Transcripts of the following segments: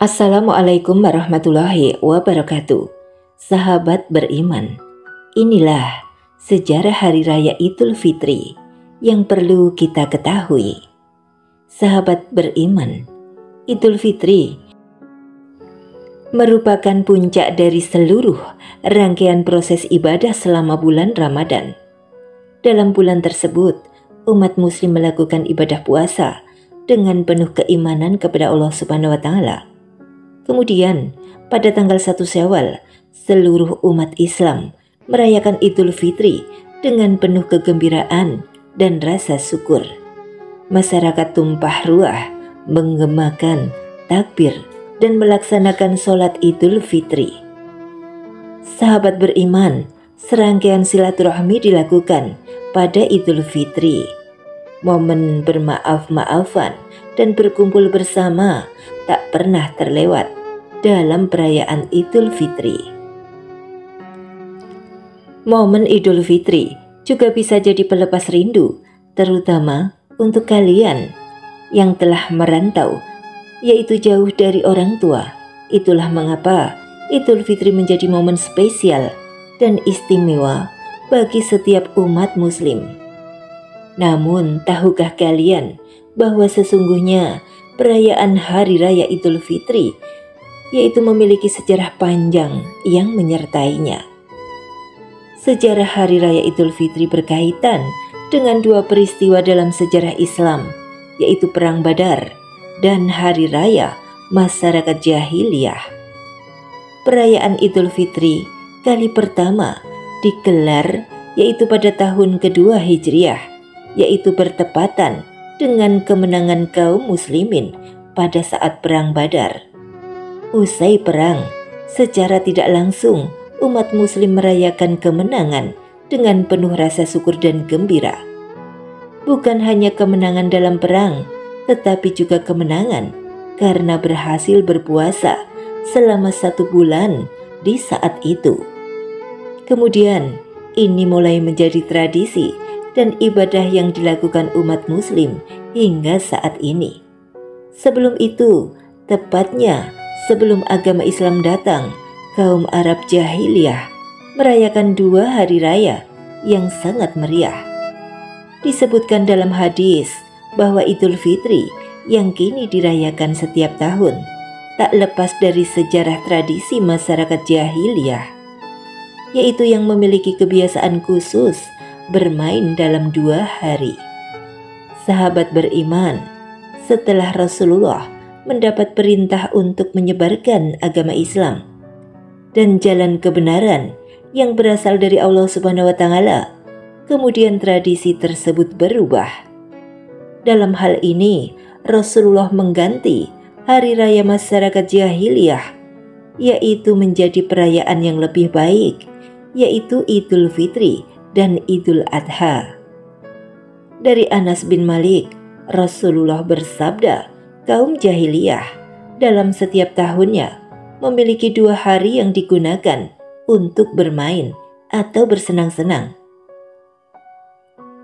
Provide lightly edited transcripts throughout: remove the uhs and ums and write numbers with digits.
Assalamualaikum warahmatullahi wabarakatuh. Sahabat beriman, inilah sejarah Hari Raya Idul Fitri yang perlu kita ketahui. Sahabat beriman, Idul Fitri merupakan puncak dari seluruh rangkaian proses ibadah selama bulan Ramadan. Dalam bulan tersebut, umat muslim melakukan ibadah puasa dengan penuh keimanan kepada Allah Subhanahu wa Ta'ala. Kemudian, pada tanggal 1 Syawal, seluruh umat Islam merayakan Idul Fitri dengan penuh kegembiraan dan rasa syukur. Masyarakat tumpah ruah, menggemakan takbir, dan melaksanakan sholat Idul Fitri. Sahabat beriman, serangkaian silaturahmi dilakukan pada Idul Fitri. Momen bermaaf-maafan dan berkumpul bersama tak pernah terlewat dalam perayaan Idul Fitri. Momen Idul Fitri juga bisa jadi pelepas rindu, terutama untuk kalian yang telah merantau, yaitu jauh dari orang tua. Itulah mengapa Idul Fitri menjadi momen spesial dan istimewa bagi setiap umat muslim. Namun, tahukah kalian bahwa sesungguhnya perayaan Hari Raya Idul Fitri yaitu memiliki sejarah panjang yang menyertainya. Sejarah Hari Raya Idul Fitri berkaitan dengan dua peristiwa dalam sejarah Islam, yaitu Perang Badar dan Hari Raya Masyarakat Jahiliyah. Perayaan Idul Fitri kali pertama digelar yaitu pada tahun kedua Hijriah, yaitu bertepatan dengan kemenangan kaum muslimin pada saat Perang Badar. Usai perang, secara tidak langsung umat muslim merayakan kemenangan dengan penuh rasa syukur dan gembira. Bukan hanya kemenangan dalam perang, tetapi juga kemenangan karena berhasil berpuasa selama 1 bulan di saat itu. Kemudian, ini mulai menjadi tradisi dan ibadah yang dilakukan umat muslim hingga saat ini. Sebelum itu, tepatnya sebelum agama Islam datang, kaum Arab Jahiliyah merayakan 2 hari raya yang sangat meriah. Disebutkan dalam hadis bahwa Idul Fitri yang kini dirayakan setiap tahun tak lepas dari sejarah tradisi masyarakat Jahiliyah, yaitu yang memiliki kebiasaan khusus bermain dalam 2 hari. Sahabat beriman, setelah Rasulullah mendapat perintah untuk menyebarkan agama Islam dan jalan kebenaran yang berasal dari Allah Subhanahu wa Ta'ala, kemudian tradisi tersebut berubah. Dalam hal ini, Rasulullah mengganti Hari Raya Masyarakat Jahiliyah, yaitu menjadi perayaan yang lebih baik, yaitu Idul Fitri dan Idul Adha. Dari Anas bin Malik, Rasulullah bersabda, kaum jahiliyah dalam setiap tahunnya memiliki 2 hari yang digunakan untuk bermain atau bersenang-senang.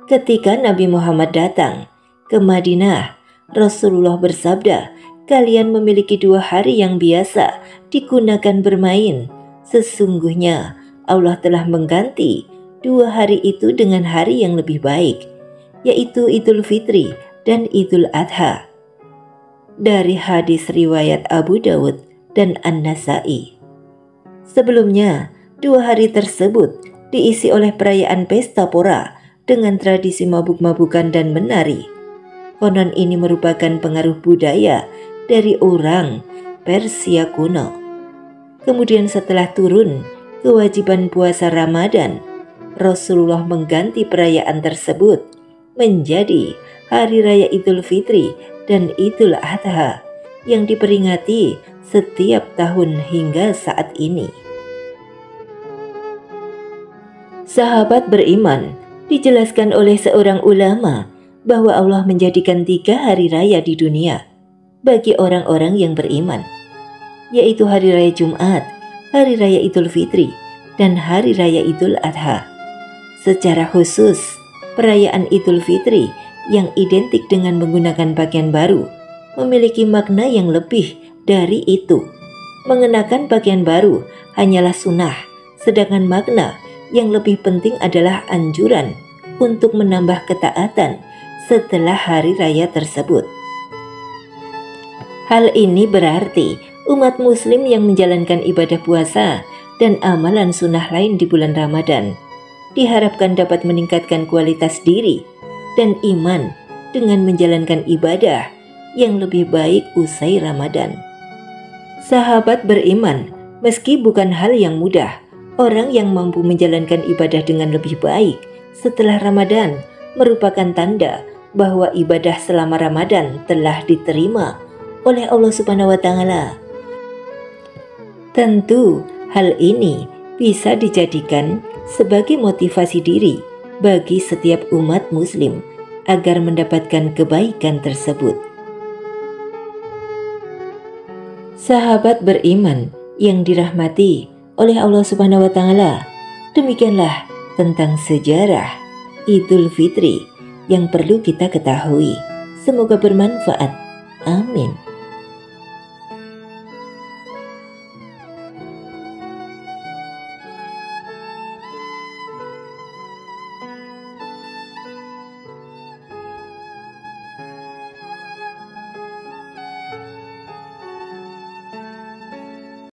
Ketika Nabi Muhammad datang ke Madinah, Rasulullah bersabda, kalian memiliki 2 hari yang biasa digunakan bermain. Sesungguhnya Allah telah mengganti 2 hari itu dengan hari yang lebih baik, yaitu Idul Fitri dan Idul Adha. Dari hadis riwayat Abu Dawud dan An-Nasai. Sebelumnya, 2 hari tersebut diisi oleh perayaan pesta pora dengan tradisi mabuk-mabukan dan menari. Konon ini merupakan pengaruh budaya dari orang Persia kuno. Kemudian setelah turun kewajiban puasa Ramadan, Rasulullah mengganti perayaan tersebut menjadi Hari Raya Idul Fitri dan Idul Adha yang diperingati setiap tahun hingga saat ini. Sahabat beriman, dijelaskan oleh seorang ulama bahwa Allah menjadikan 3 hari raya di dunia bagi orang-orang yang beriman, yaitu Hari Raya Jumat, Hari Raya Idul Fitri, dan Hari Raya Idul Adha. Secara khusus, perayaan Idul Fitri yang identik dengan menggunakan pakaian baru memiliki makna yang lebih dari itu. Mengenakan pakaian baru hanyalah sunnah, sedangkan makna yang lebih penting adalah anjuran untuk menambah ketaatan setelah hari raya tersebut. Hal ini berarti umat muslim yang menjalankan ibadah puasa dan amalan sunnah lain di bulan Ramadan diharapkan dapat meningkatkan kualitas diri dan iman dengan menjalankan ibadah yang lebih baik usai Ramadan. Sahabat beriman, meski bukan hal yang mudah, orang yang mampu menjalankan ibadah dengan lebih baik setelah Ramadan merupakan tanda bahwa ibadah selama Ramadan telah diterima oleh Allah Subhanahu wa Ta'ala. Tentu, hal ini bisa dijadikan sebagai motivasi diri bagi setiap umat Muslim agar mendapatkan kebaikan tersebut. Sahabat beriman yang dirahmati oleh Allah Subhanahu wa Ta'ala, demikianlah tentang sejarah Idul Fitri yang perlu kita ketahui. Semoga bermanfaat. Amin.